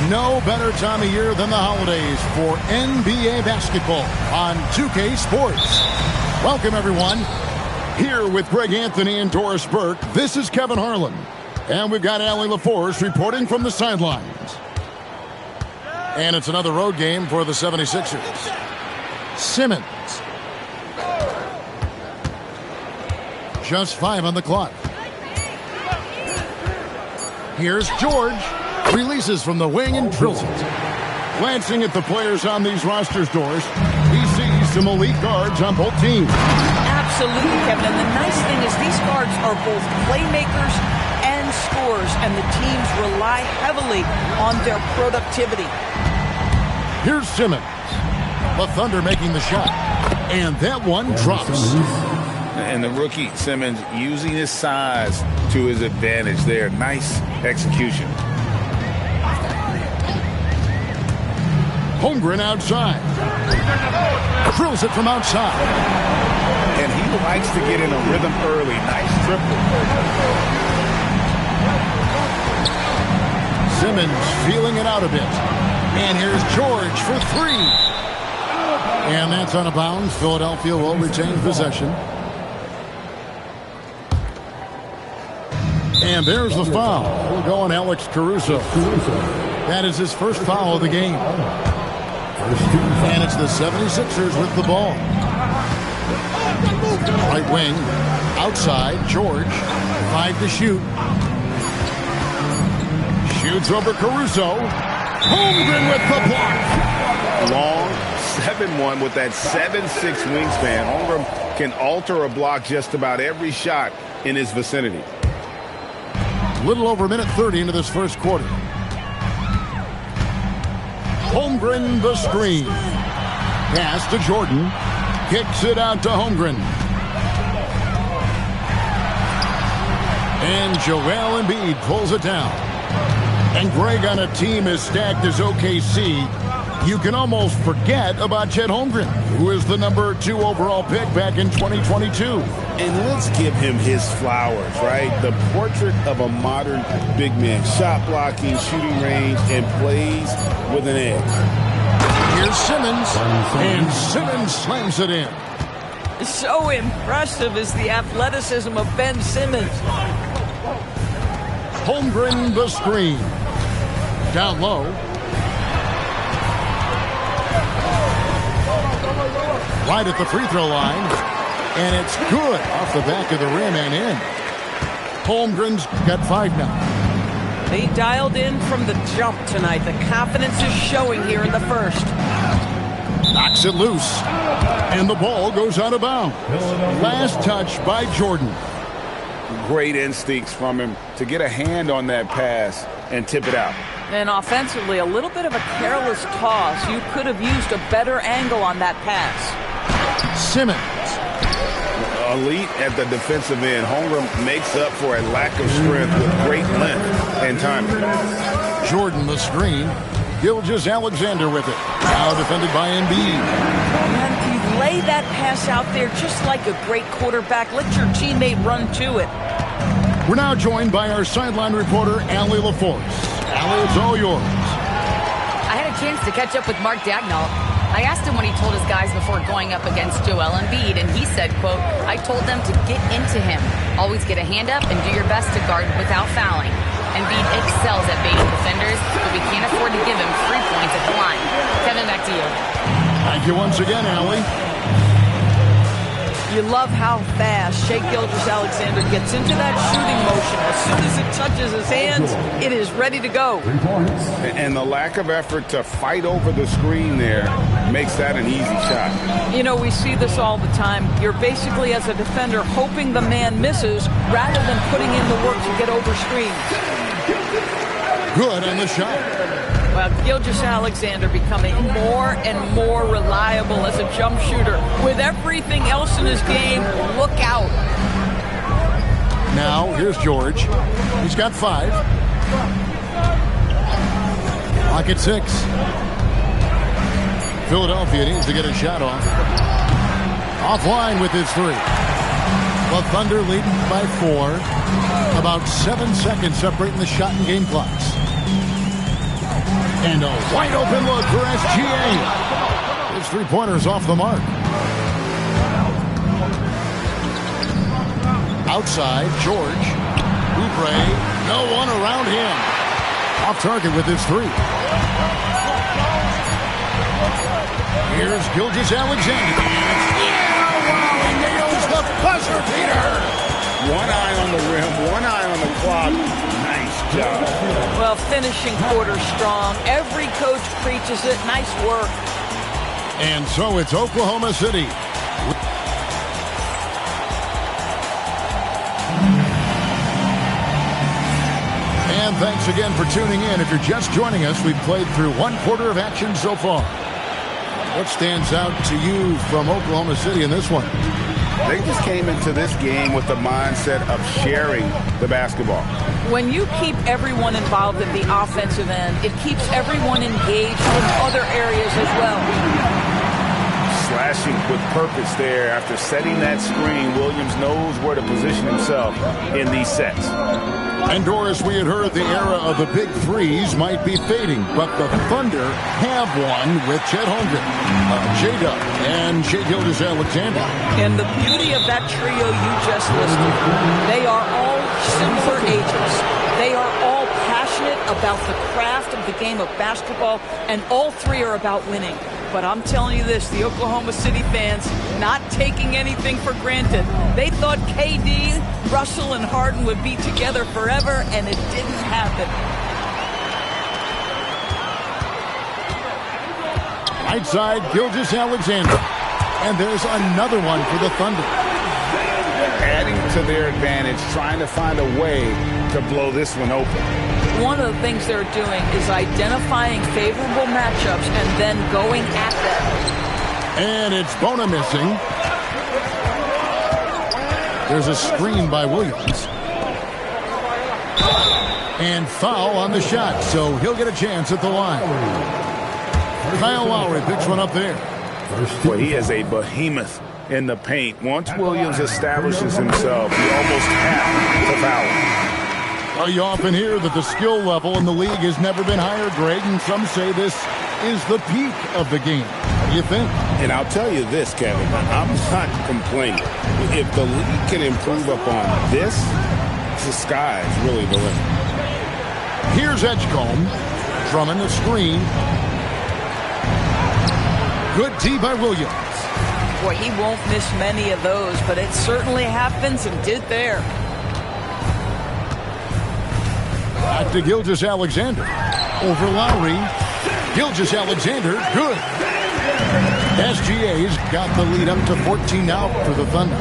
No better time of year than the holidays for NBA basketball on 2K Sports. Welcome, everyone. Here with Greg Anthony and Doris Burke, this is Kevin Harlan. And we've got Allie LaForce reporting from the sidelines. And it's another road game for the 76ers. Simmons. Just 5 on the clock. Here's George. Releases from the wing and drills it. Glancing at the players on these rosters, Doris, he sees some elite guards on both teams. Absolutely, Kevin. And the nice thing is these guards are both playmakers and scorers, and the teams rely heavily on their productivity. Here's Simmons. The Thunder making the shot. And that one drops. And the rookie, Simmons, using his size to his advantage there. Nice execution. Holmgren outside. Drills it from outside. And he likes to get in a rhythm early. Nice triple. Simmons feeling it out a bit. And here's George for 3. And that's out of bounds. Philadelphia will retain possession. And there's the foul. We'll go on Alex Caruso. That is his first foul of the game. And it's the 76ers with the ball. Right wing. Outside. George. 5 to shoot. Shoots over Caruso. Holmgren with the block. Long 7-1 with that 7'6" wingspan. Holmgren can alter a block just about every shot in his vicinity. Little over a minute 30 into this first quarter. Holmgren the screen. Pass to Jordan. Kicks it out to Holmgren. And Joel Embiid pulls it down. And Greg, on a team as stacked as OKC, you can almost forget about Chet Holmgren, who is the number 2 overall pick back in 2022. And let's give him his flowers, right? The portrait of a modern big man. Shot blocking, shooting range, and plays with an edge. Here's Simmons, and Simmons slams it in. So impressive is the athleticism of Ben Simmons. Holmgren the screen. Down low. Right at the free throw line. And it's good off the back of the rim and in. Holmgren's got 5 now. They dialed in from the jump tonight. The confidence is showing here in the first. Knocks it loose. And the ball goes out of bounds. Last touch by Jordan. Great instincts from him to get a hand on that pass and tip it out. And offensively, a little bit of a careless toss. You could have used a better angle on that pass. Simmons. Elite at the defensive end. Holmgren makes up for a lack of strength with great length and timing. Jordan the screen. Gilgeous-Alexander with it. Now defended by Embiid. And you lay that pass out there just like a great quarterback. Let your teammate run to it. We're now joined by our sideline reporter, Allie LaForce. Allie, it's all yours. I had a chance to catch up with Mark Dagnall. I asked him what he told his guys before going up against Joel Embiid, and he said, quote, "I told them to get into him. Always get a hand up and do your best to guard without fouling. Embiid excels at baiting defenders, but we can't afford to give him 3 points at the line." Kevin, back to you. Thank you once again, Allie. You love how fast Shai Gilgeous-Alexander gets into that shooting motion. As soon as it touches his hands, it is ready to go. And the lack of effort to fight over the screen there makes that an easy shot. You know, we see this all the time. You're basically, as a defender, hoping the man misses rather than putting in the work to get over screens. Good on the shot. Well, Gilgeous-Alexander becoming more and more reliable as a jump shooter. With everything else in his game, look out. Now, here's George. He's got 5. Clock at 6. Philadelphia needs to get a shot off. Offline with his 3. The Thunder leading by 4. About 7 seconds separating the shot and game clocks. And a wide open look for SGA. His three-pointer's off the mark. Outside, George. Oubre, no one around him. Off target with his three. Here's Gilgeous-Alexander. Yeah, wow, he nails the buzzer beater. One eye on the rim, one eye on the clock. Nice job. Well, finishing quarter strong. Every coach preaches it. Nice work. And so it's Oklahoma City. And thanks again for tuning in. If you're just joining us, we've played through one quarter of action so far. What stands out to you from Oklahoma City in this one? They just came into this game with the mindset of sharing the basketball. When you keep everyone involved in the offensive end, it keeps everyone engaged in other areas as well. Slashing with purpose there. After setting that screen, Williams knows where to position himself in these sets. And Doris, we had heard the era of the big threes might be fading, but the Thunder have one with Chet Holmgren, J-Dub, and Shai Gilgeous-Alexander. And the beauty of that trio you just listed, they are all similar ages. They are all passionate about the craft of the game of basketball, and all three are about winning. But I'm telling you this, the Oklahoma City fans not taking anything for granted. They thought KD, Russell, and Harden would be together forever, and it didn't happen. Right side, Gilgeous-Alexander. And there's another one for the Thunder. Adding to their advantage, trying to find a way to blow this one open. One of the things they're doing is identifying favorable matchups and then going at them. And it's Bona missing. There's a screen by Williams. And foul on the shot, so he'll get a chance at the line. Kyle Lowry picks one up there. Well, he is a behemoth in the paint. Once Williams establishes himself, you almost have to foul him. Well, you often hear that the skill level in the league has never been higher, Greg, and some say this is the peak of the game. What do you think? And I'll tell you this, Kevin, I'm not complaining. If the league can improve upon this, the sky is really the limit. Here's Edgecombe. Drummond the screen. Good D by Williams. Boy, he won't miss many of those, but it certainly happens and did there. Back to Gilgeous-Alexander. Over Lowry. Gilgeous-Alexander, good. SGA's got the lead up to 14 now for the Thunder.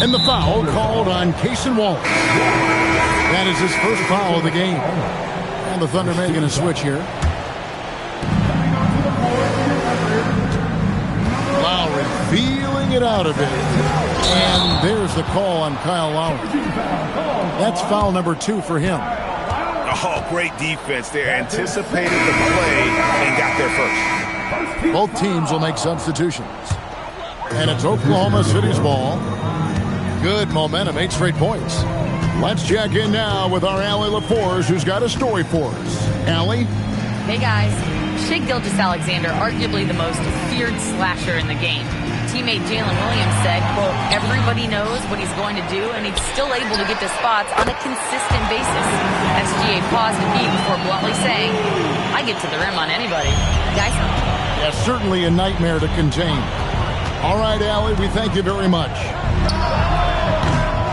And the foul called on Cason Wallace. That is his first foul of the game. And the Thunder making a switch here. Lowry feeling it out a bit. And there's the call on Kyle Lowry. That's foul number 2 for him. Oh, great defense there. Anticipated the play and got there first. Both teams will make substitutions. And it's Oklahoma City's ball. Good momentum, 8 straight points. Let's check in now with our Allie LaForce, who's got a story for us. Allie? Hey, guys. Shai Gilgeous-Alexander, arguably the most feared slasher in the game. Teammate Jalen Williams said, quote, everybody knows what he's going to do, and he's still able to get to spots on a consistent basis. SGA paused a beat before bluntly saying, I get to the rim on anybody. Guys? Yeah, certainly a nightmare to contain. All right, Allie, we thank you very much.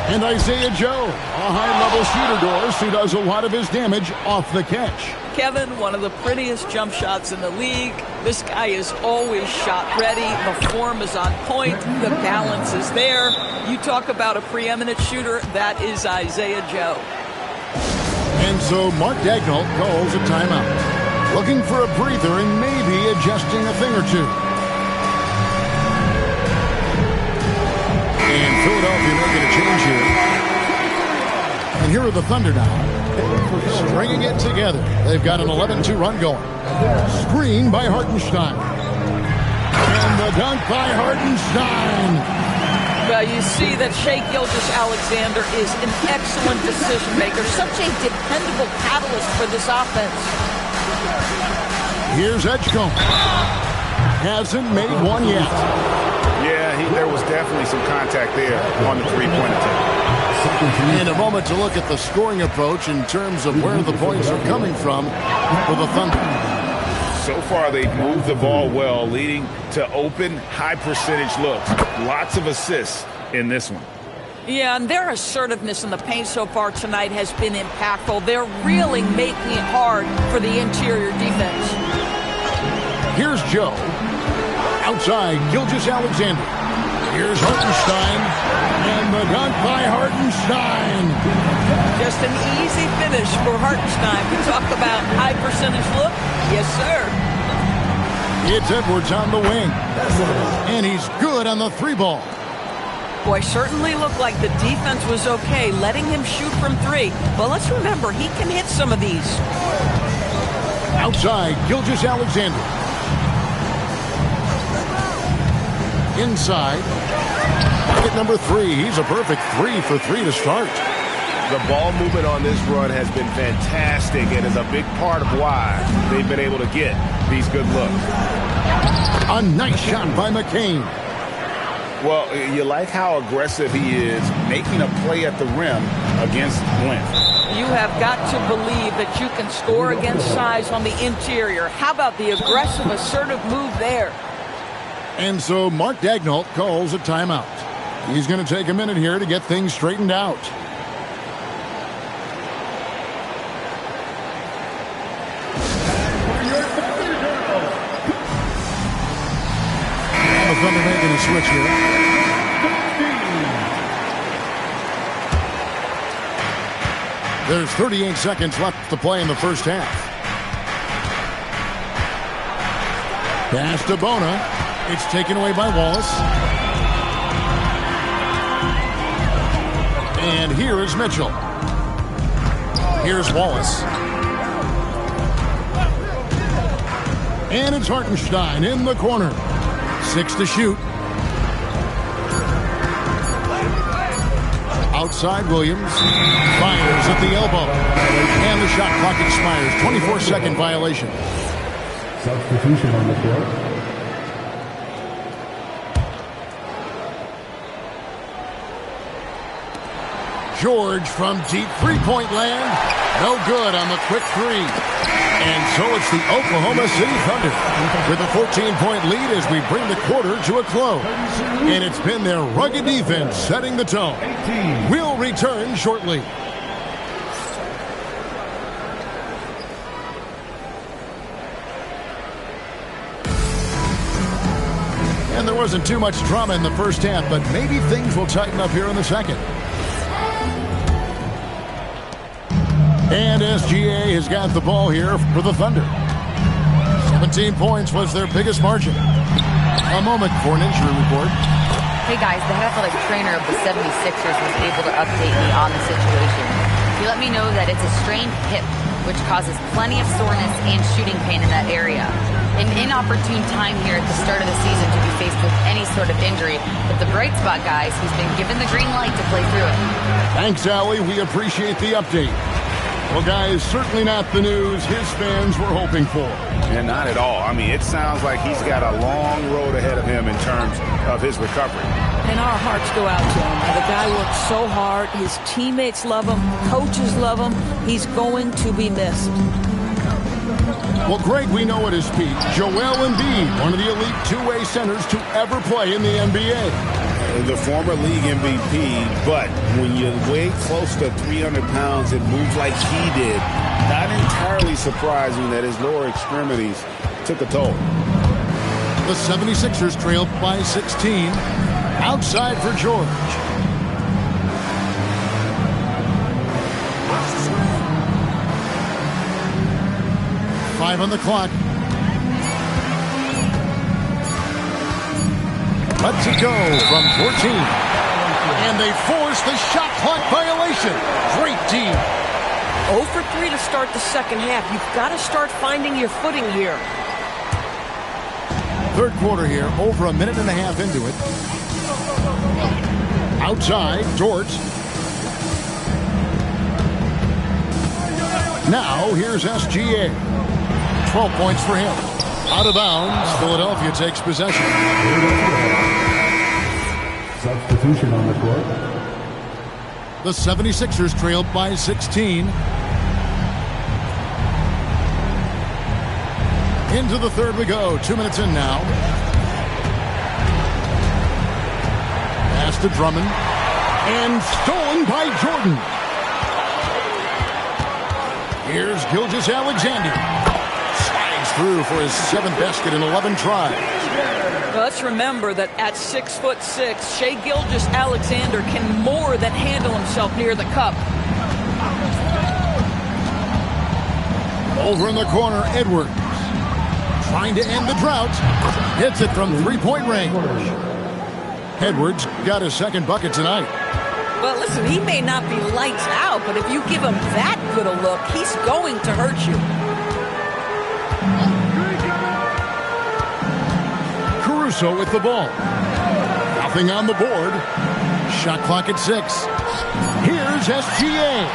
And Isaiah Joe, a high-level shooter, Doris, who does a lot of his damage off the catch. Kevin, one of the prettiest jump shots in the league. This guy is always shot ready. The form is on point. The balance is there. You talk about a preeminent shooter, that is Isaiah Joe. And so Mark Daigneault calls a timeout. Looking for a breather and maybe adjusting a thing or two. And Philadelphia making a change here. And here are the Thunder now. Stringing it together. They've got an 11-2 run going. Screen by Hartenstein. And the dunk by Hartenstein. Well, you see that Shai Gilgeous-Alexander is an excellent decision maker, such a dependable catalyst for this offense. Here's Edgecombe. Hasn't made one yet. Yeah, there was definitely some contact there on the three-point attempt. And a moment to look at the scoring approach in terms of where the points are coming from for the Thunder. So far, they've moved the ball well, leading to open, high-percentage looks. Lots of assists in this one. Yeah, and their assertiveness in the paint so far tonight has been impactful. They're really making it hard for the interior defense. Here's Joe. Outside, Gilgeous-Alexander. Here's Hartenstein. And the dunk by Hartenstein. Just an easy finish for Hartenstein. We talk about high percentage look. Yes, sir. It's Edwards on the wing. And he's good on the three ball. Boy, certainly looked like the defense was okay, letting him shoot from three. But let's remember, he can hit some of these. Outside, Gilgeous-Alexander. Inside. Bucket number 3. He's a perfect 3 for 3 to start. The ball movement on this run has been fantastic and is a big part of why they've been able to get these good looks. A nice shot by McCain. Well, you like how aggressive he is, making a play at the rim against length. You have got to believe that you can score against size on the interior. How about the aggressive, assertive move there? And so Mark Daigneault calls a timeout. He's going to take a minute here to get things straightened out. And the Thunder making a switch here. There's 38 seconds left to play in the first half. Pass to Bona. It's taken away by Wallace. And here is Mitchell. Here's Wallace. And it's Hartenstein in the corner. 6 to shoot. Outside Williams. Fires at the elbow. And the shot clock expires. 24-second violation. Substitution on the court. George from deep three-point land. No good on the quick three. And so it's the Oklahoma City Thunder with a 14-point lead as we bring the quarter to a close. And it's been their rugged defense setting the tone. We'll return shortly. And there wasn't too much drama in the first half, but maybe things will tighten up here in the second. And SGA has got the ball here for the Thunder. 17 points was their biggest margin. A moment for an injury report. Hey guys, the head athletic trainer of the 76ers was able to update me on the situation. He let me know that it's a strained hip, which causes plenty of soreness and shooting pain in that area. An inopportune time here at the start of the season to be faced with any sort of injury, but the bright spot, guys, he's been given the green light to play through it. Thanks, Allie. We appreciate the update. Well, guys, certainly not the news his fans were hoping for. And not at all. I mean, it sounds like he's got a long road ahead of him in terms of his recovery. And our hearts go out to him. The guy worked so hard. His teammates love him. Coaches love him. He's going to be missed. Well, Greg, we know at his peak, Joel Embiid, one of the elite two-way centers to ever play in the NBA. The former league MVP, but when you weigh close to 300 pounds and move like he did, not entirely surprising that his lower extremities took a toll. The 76ers trailed by 16. Outside for George. Five on the clock. Lets it go from 14. And they force the shot clock violation. Great team. 0 for 3 to start the second half. You've got to start finding your footing here. Third quarter here, over a minute and a half into it. Outside, Dort. Now, here's SGA. 12 points for him. Out of bounds, Philadelphia takes possession. Substitution on the court. The 76ers trailed by 16. Into the third we go. 2 minutes in now. Pass to Drummond. And stolen by Jordan. Here's Gilgeous-Alexander. Slides through for his 7th basket in 11 tries. Let's remember that at 6'6", Shai Gilgeous-Alexander can more than handle himself near the cup. Over in the corner, Edwards. Trying to end the drought. Hits it from three-point range. Edwards got his 2nd bucket tonight. Well, listen, he may not be lights out, but if you give him that good a look, he's going to hurt you. Caruso with the ball. Nothing on the board. Shot clock at 6. Here's SGA.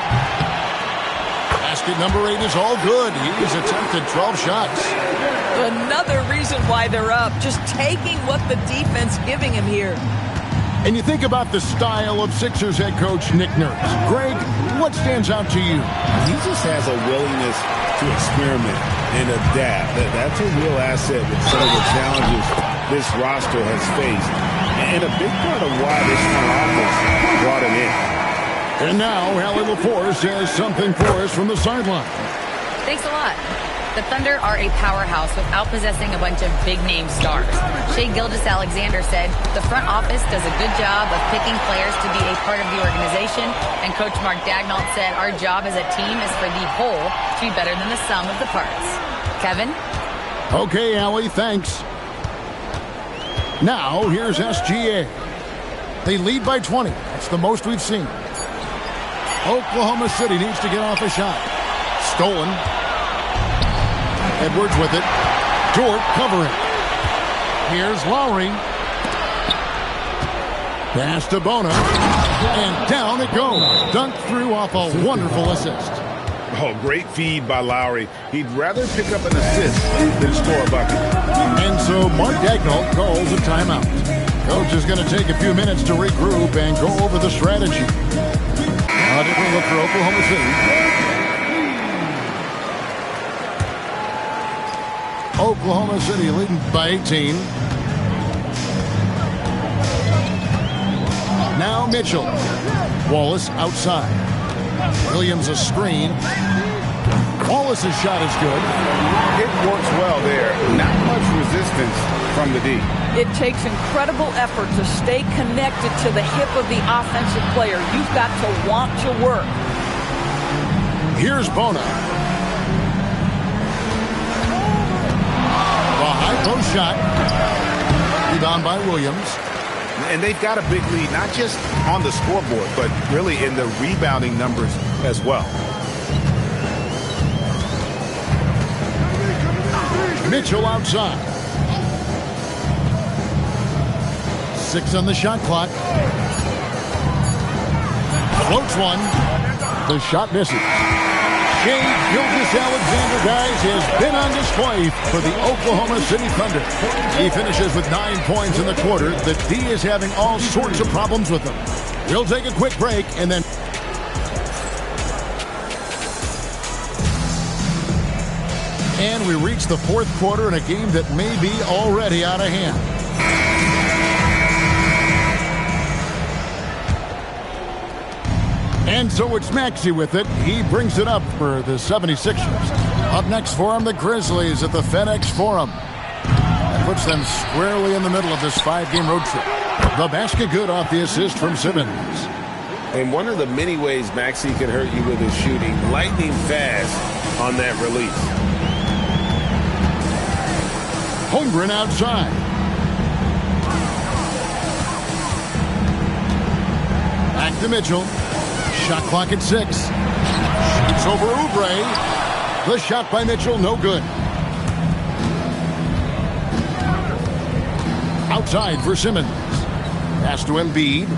Basket number 8 is all good. He's attempted 12 shots. Another reason why they're up. Just taking what the defense giving him here. And you think about the style of Sixers head coach Nick Nurse. Greg, what stands out to you? He just has a willingness to experiment and adapt. That's a real asset with some of the challenges this roster has faced. And a big part of why this front office brought him in. And now, Allie LaForce has something for us from the sideline. Thanks a lot. The Thunder are a powerhouse without possessing a bunch of big-name stars. Shai Gilgeous-Alexander said, the front office does a good job of picking players to be a part of the organization, and Coach Mark Daigneault said, our job as a team is for the whole to be better than the sum of the parts. Kevin? Okay, Allie, thanks. Now, here's SGA. They lead by 20. That's the most we've seen. Oklahoma City needs to get off a shot. Stolen. Edwards with it. Dort covering. Here's Lowry. Pass to Bona. And down it goes. Dunked through off a wonderful assist. Oh, great feed by Lowry. He'd rather pick up an assist than score a bucket. And so Mark Daigneault calls a timeout. Coach is going to take a few minutes to regroup and go over the strategy. A different look for Oklahoma City. Oklahoma City leading by 18. Now Mitchell. Wallace outside. Williams a screen. Wallace's shot is good. It works well there. Not much resistance from the D. It takes incredible effort to stay connected to the hip of the offensive player. You've got to want to work. Here's Bona. The high post shot. Rebound by Williams. And they've got a big lead, not just on the scoreboard, but really in the rebounding numbers as well. Mitchell outside. 6 on the shot clock. Floats one. The shot misses. Shai Gilgeous-Alexander, guys, has been on display for the Oklahoma City Thunder. He finishes with 9 points in the quarter. The D is having all sorts of problems with him. We'll take a quick break and then... And we reach the 4th quarter in a game that may be already out of hand. And so it's Maxey with it. He brings it up for the 76ers. Up next for him, the Grizzlies at the FedEx Forum. That puts them squarely in the middle of this 5-game road trip. The basket good off the assist from Simmons. And one of the many ways Maxey can hurt you with his shooting, lightning fast on that release. Holmgren outside. Back to Mitchell. Shot clock at 6. Shoots over Oubre. The shot by Mitchell, no good. Outside for Simmons. Pass to Embiid.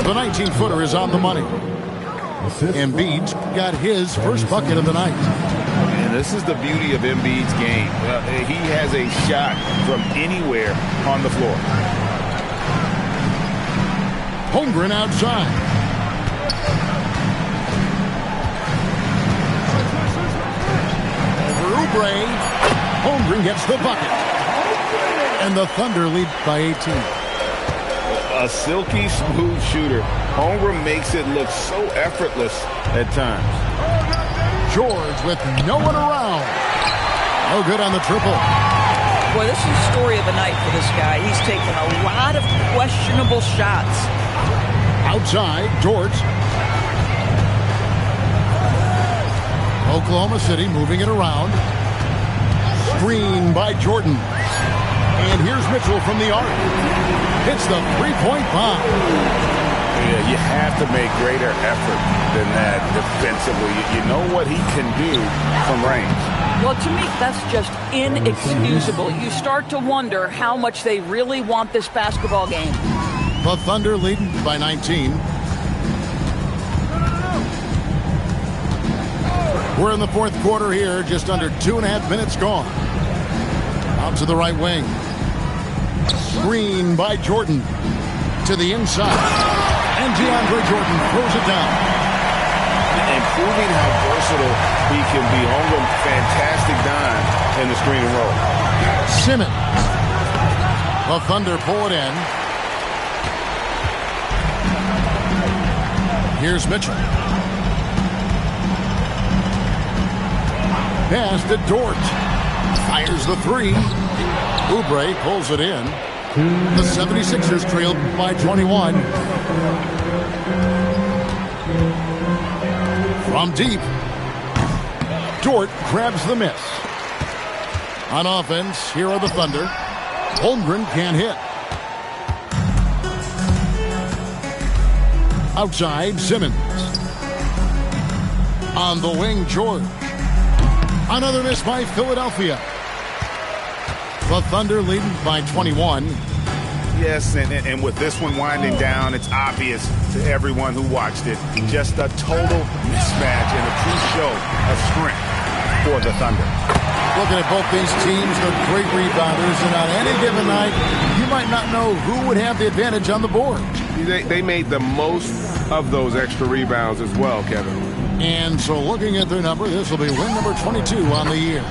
The 19-footer is on the money. Embiid's got his first bucket of the night. And this is the beauty of Embiid's game. He has a shot from anywhere on the floor. Holmgren outside. Over Oubre. Holmgren gets the bucket. And the Thunder lead by 18. A silky smooth shooter. Holmgren makes it look so effortless at times. George with no one around. No good on the triple. Boy, this is the story of the night for this guy. He's taken a lot of questionable shots. Outside, George. Oklahoma City moving it around. Screen by Jordan. And here's Mitchell from the arc. Hits the three-point bomb. Yeah, you have to make greater effort than that defensively. You know what he can do from range. Well, to me, that's just inexcusable. You start to wonder how much they really want this basketball game. The Thunder leading by 19. We're in the fourth quarter here, just under 2.5 minutes gone. Out to the right wing. Screen by Jordan. To the inside. And DeAndre Jordan throws it down. And proving how versatile he can be. Holmgren, fantastic dime in the screen and roll. Simmons. The Thunder pull it in. Here's Mitchell. Pass to Dort. Fires the three. Oubre pulls it in. The 76ers trailed by 21. From deep. Dort grabs the miss. On offense, here are the Thunder. Holmgren can't hit. Outside, Simmons. On the wing, George. Another miss by Philadelphia. The Thunder leading by 21. Yes, and with this one winding down, it's obvious to everyone who watched it. Just a total mismatch and a true show of strength for the Thunder. Looking at both these teams, they're great rebounders, and on any given night, you might not know who would have the advantage on the board. They made the most of those extra rebounds as well, Kevin. And so looking at their number, this will be win number 22 on the year.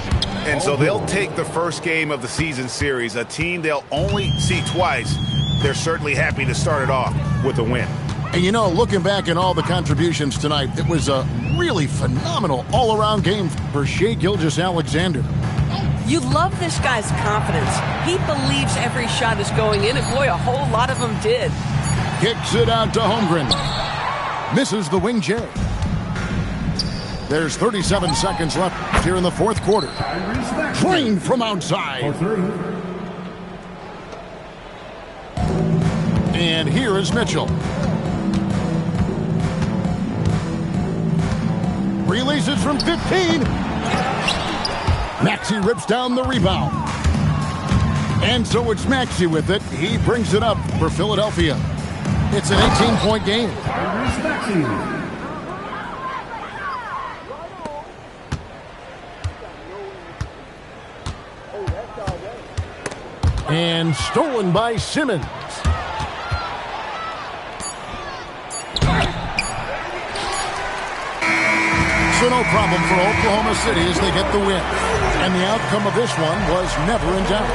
And so they'll take the first game of the season series, a team they'll only see twice. They're certainly happy to start it off with a win. And you know, looking back at all the contributions tonight, it was a really phenomenal all-around game for Shai Gilgeous-Alexander. You love this guy's confidence. He believes every shot is going in, and boy, a whole lot of them did. Kicks it out to Holmgren. Misses the wing J. There's 37 seconds left here in the fourth quarter. Drained from outside. And here is Mitchell. Releases from 15. Maxey rips down the rebound. And so it's Maxey with it. He brings it up for Philadelphia. It's an 18-point game. And stolen by Simmons. So no problem for Oklahoma City as they get the win. And the outcome of this one was never in doubt.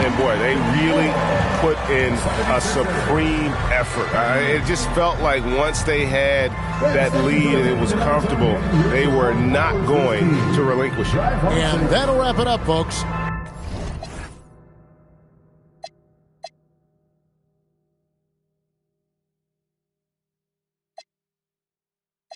And boy, they really put in a supreme effort. It just felt like once they had that lead and it was comfortable, they were not going to relinquish it. And that'll wrap it up, folks.